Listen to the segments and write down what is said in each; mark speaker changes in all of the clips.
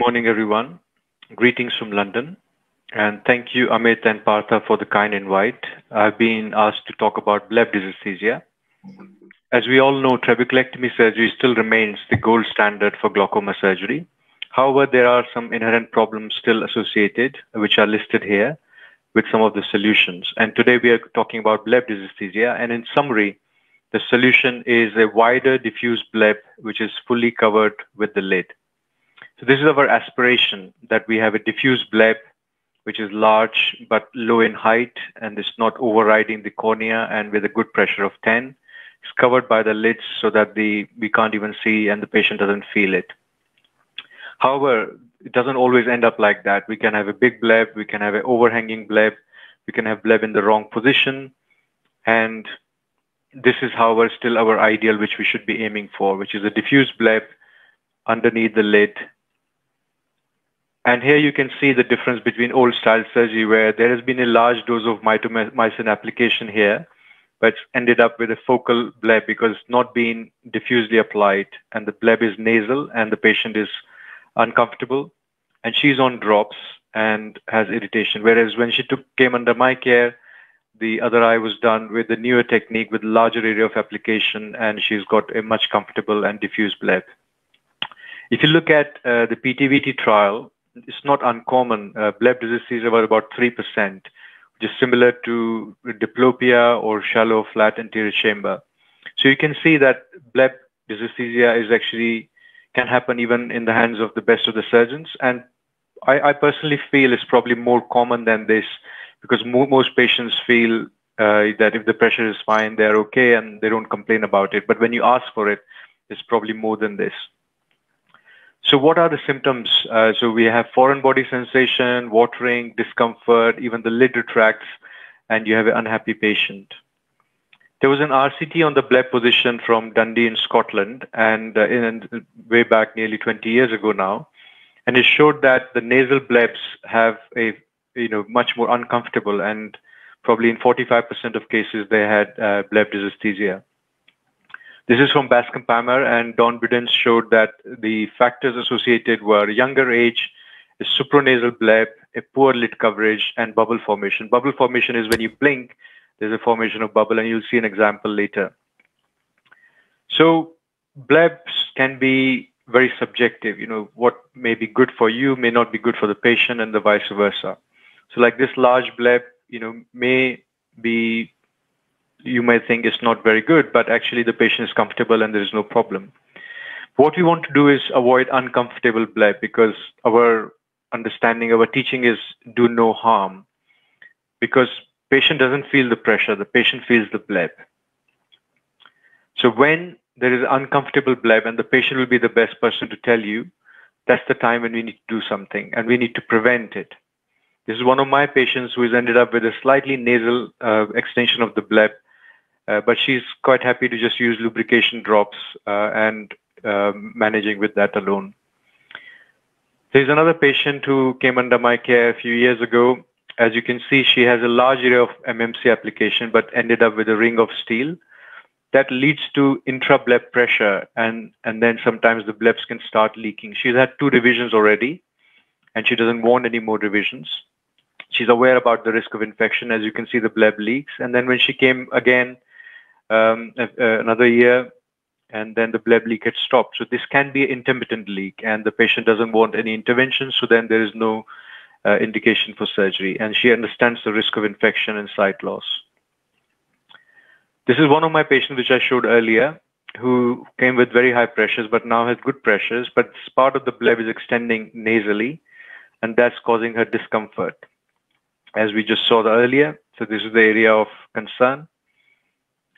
Speaker 1: Morning, everyone. Greetings from London. And thank you, Amit and Partha, for the kind invite. I've been asked to talk about bleb dysesthesia. As we all know, trabeculectomy surgery still remains the gold standard for glaucoma surgery. However, there are some inherent problems still associated, which are listed here with some of the solutions. And today we are talking about bleb dysesthesia. And in summary, the solution is a wider diffuse bleb, which is fully covered with the lid. So this is our aspiration, that we have a diffuse bleb which is large but low in height and is not overriding the cornea and with a good pressure of 10. It's covered by the lids so that we can't even see and the patient doesn't feel it. However, it doesn't always end up like that. We can have a big bleb, we can have an overhanging bleb, we can have bleb in the wrong position, and this is, however, still our ideal, which we should be aiming for, which is a diffuse bleb underneath the lid. And here you can see the difference between old style surgery, where there has been a large dose of mitomycin application here, but ended up with a focal bleb because it's not being diffusely applied, and the bleb is nasal and the patient is uncomfortable, and she's on drops and has irritation. Whereas when she came under my care, the other eye was done with the newer technique with larger area of application, and she's got a much comfortable and diffuse bleb. If you look at the PTVT trial, it's not uncommon. Bleb dysesthesia were about 3%, which is similar to diplopia or shallow flat anterior chamber. So you can see that bleb dysesthesia is actually can happen even in the hands of the best of the surgeons. And I personally feel it's probably more common than this, because most patients feel that if the pressure is fine, they're okay and they don't complain about it. But when you ask for it, it's probably more than this. So what are the symptoms? So we have foreign body sensation, watering, discomfort, even the lid retracts, and you have an unhappy patient. There was an RCT on the bleb position from Dundee in Scotland, and way back nearly 20 years ago now, and it showed that the nasal blebs have a much more uncomfortable, and probably in 45% of cases they had bleb dysesthesia. This is from Bascom Palmer, and Don Budens showed that the factors associated were younger age, a supranasal bleb, a poor lid coverage, and bubble formation. Bubble formation is when you blink, there's a formation of bubble, and you'll see an example later. So blebs can be very subjective. What may be good for you may not be good for the patient, and the vice versa. So like this large bleb, may be, you might think it's not very good, but actually the patient is comfortable and there is no problem. What we want to do is avoid uncomfortable bleb, because our understanding, our teaching is do no harm, because patient doesn't feel the pressure, the patient feels the bleb. So when there is uncomfortable bleb, and the patient will be the best person to tell you, that's the time when we need to do something, and we need to prevent it. This is one of my patients who has ended up with a slightly nasal extension of the bleb, but she's quite happy to just use lubrication drops and managing with that alone. There's another patient who came under my care a few years ago. As you can see, she has a large area of MMC application, but ended up with a ring of steel. That leads to intra-bleb pressure, and then sometimes the blebs can start leaking. She's had 2 revisions already, and she doesn't want any more revisions. She's aware about the risk of infection. As you can see, the bleb leaks. And then when she came again another year, and then the bleb leak had stopped. So this can be an intermittent leak, and the patient doesn't want any intervention. So then there is no indication for surgery, and she understands the risk of infection and sight loss. This is one of my patients, which I showed earlier, who came with very high pressures, but now has good pressures, but part of the bleb is extending nasally, and that's causing her discomfort, as we just saw earlier. So this is the area of concern.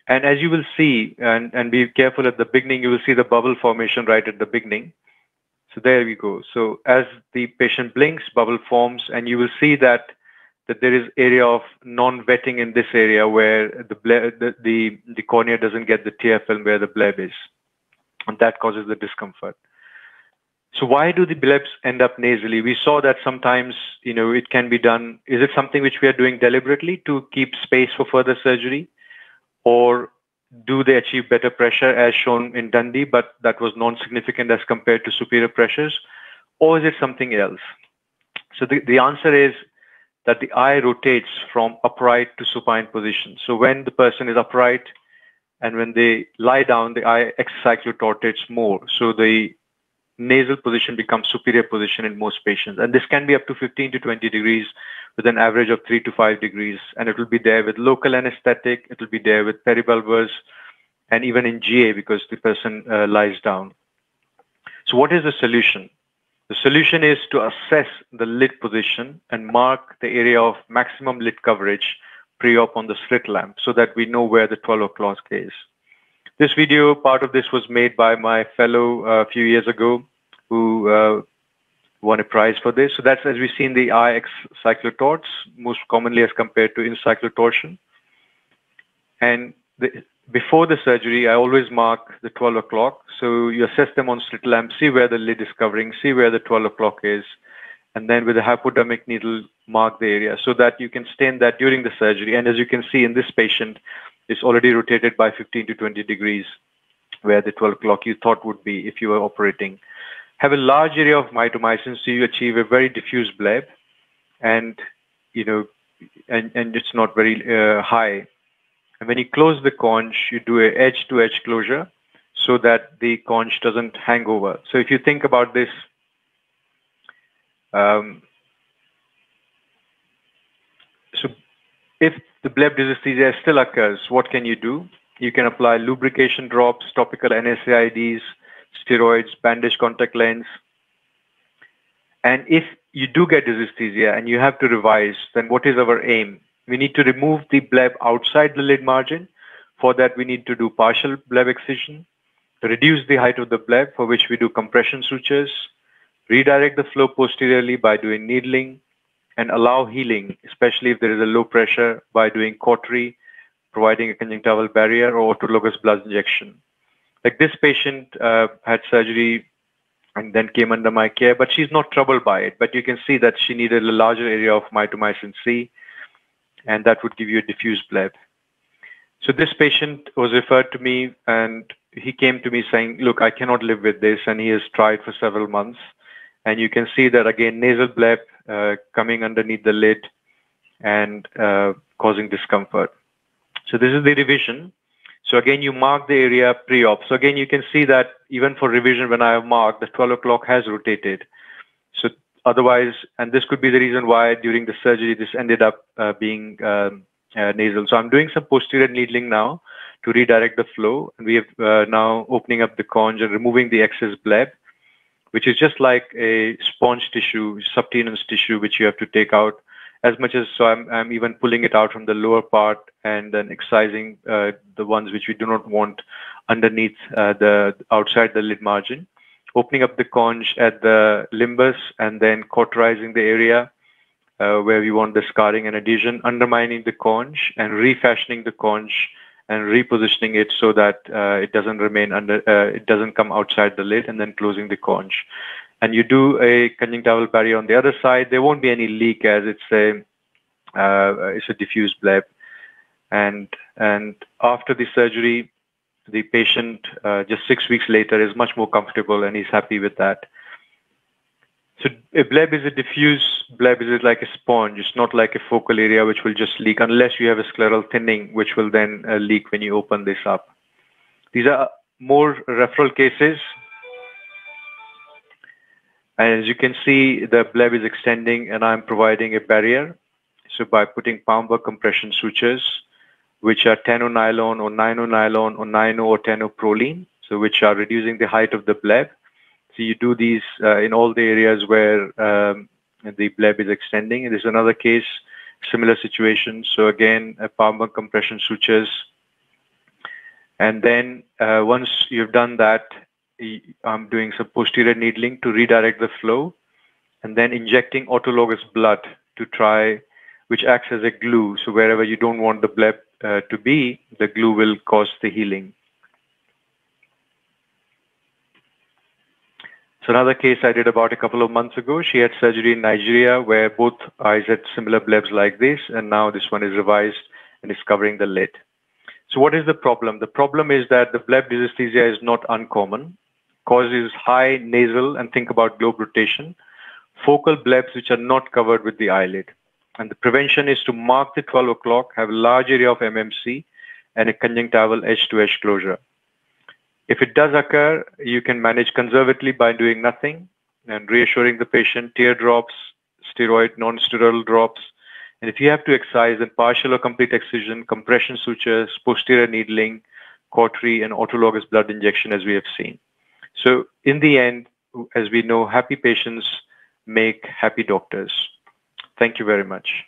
Speaker 1: And as you will see, and be careful at the beginning, you will see the bubble formation right at the beginning. So there we go. So as the patient blinks, bubble forms, and you will see that there is area of non-wetting in this area where the cornea doesn't get the tear film where the bleb is, and that causes the discomfort. So why do the blebs end up nasally? We saw that sometimes, it can be done. Is it something which we are doing deliberately to keep space for further surgery? Or do they achieve better pressure as shown in Dundee, but that was non-significant as compared to superior pressures? or is it something else? So the answer is that the eye rotates from upright to supine position. So when the person is upright and when they lie down, the eye exocyclotortates more. So the nasal position becomes superior position in most patients. And this can be up to 15 to 20 degrees with an average of 3 to 5 degrees. And it will be there with local anesthetic. It will be there with peribulbus and even in GA because the person lies down. So what is the solution? The solution is to assess the lid position and mark the area of maximum lid coverage pre-op on the slit lamp so that we know where the 12 o'clock is. This video, part of this was made by my fellow a few years ago who won a prize for this. So that's as we see in the eye cyclotorts, most commonly as compared to in-cyclotorsion. And before the surgery, I always mark the 12 o'clock. So you assess them on slit lamp, see where the lid is covering, see where the 12 o'clock is, and then with a hypodermic needle, mark the area so that you can stain that during the surgery. And as you can see in this patient, it's already rotated by 15 to 20 degrees where the 12 o'clock you thought would be if you were operating. Have a large area of mitomycin so you achieve a very diffuse bleb, and and it's not very high. And when you close the conch, you do a edge-to-edge closure so that the conch doesn't hang over. So if you think about this, so if the bleb dysesthesia still occurs, what can you do? You can apply lubrication drops, topical NSAIDs, steroids, bandage contact lens. And if you do get dysesthesia and you have to revise, then what is our aim? We need to remove the bleb outside the lid margin. For that, we need to do partial bleb excision, reduce the height of the bleb, for which we do compression sutures, redirect the flow posteriorly by doing needling, and allow healing, especially if there is a low pressure, by doing cautery, providing a conjunctival barrier, or autologous blood injection. Like this patient had surgery and then came under my care, but she's not troubled by it. But you can see that she needed a larger area of mitomycin C, and that would give you a diffuse bleb. So this patient was referred to me, and he came to me saying, look, I cannot live with this, and he has tried for several months. And you can see that, again, nasal bleb coming underneath the lid and causing discomfort. So this is the revision. So again, you mark the area pre-op. So again, you can see that even for revision, when I have marked, the 12 o'clock has rotated. So otherwise, and this could be the reason why during the surgery, this ended up being nasal. So I'm doing some posterior needling now to redirect the flow. And we have now opening up the conch and removing the excess bleb, which is just like a sponge tissue, subterenous tissue, which you have to take out as much as, so I'm even pulling it out from the lower part and then excising the ones which we do not want underneath the outside the lid margin, opening up the conch at the limbus and then cauterizing the area where we want the scarring and adhesion, undermining the conch and refashioning the conch and repositioning it so that it doesn't remain under, it doesn't come outside the lid, and then closing the conch. And you do a conjunctival barrier on the other side. There won't be any leak as it's a diffuse bleb. And after the surgery, the patient just 6 weeks later is much more comfortable and he's happy with that. So a bleb is a diffuse bleb, is like a sponge. It's not like a focal area which will just leak unless you have a scleral thinning, which will then leak when you open this up. These are more referral cases. And as you can see, the bleb is extending and I'm providing a barrier. So by putting Palmberg compression sutures, which are 10O nylon or 9O nylon or 9O or 10O Prolene, so which are reducing the height of the bleb. So you do these in all the areas where the bleb is extending. And there's another case, similar situation. So again, Palmberg compression sutures. And then once you've done that, I'm doing some posterior needling to redirect the flow, and then injecting autologous blood to try, which acts as a glue. So wherever you don't want the bleb to be, the glue will cause the healing. So another case I did about a couple of months ago, she had surgery in Nigeria where both eyes had similar blebs like this, and now this one is revised and is covering the lid. So what is the problem? The problem is that the bleb dysesthesia is not uncommon. causes high nasal, and think about globe rotation, focal blebs which are not covered with the eyelid. And the prevention is to mark the 12 o'clock, have a large area of MMC, and a conjunctival edge-to-edge closure. If it does occur, you can manage conservatively by doing nothing and reassuring the patient, teardrops, steroid, non-steroidal drops. And if you have to excise, then partial or complete excision, compression sutures, posterior needling, cautery, and autologous blood injection, as we have seen. So in the end, as we know, happy patients make happy doctors. Thank you very much.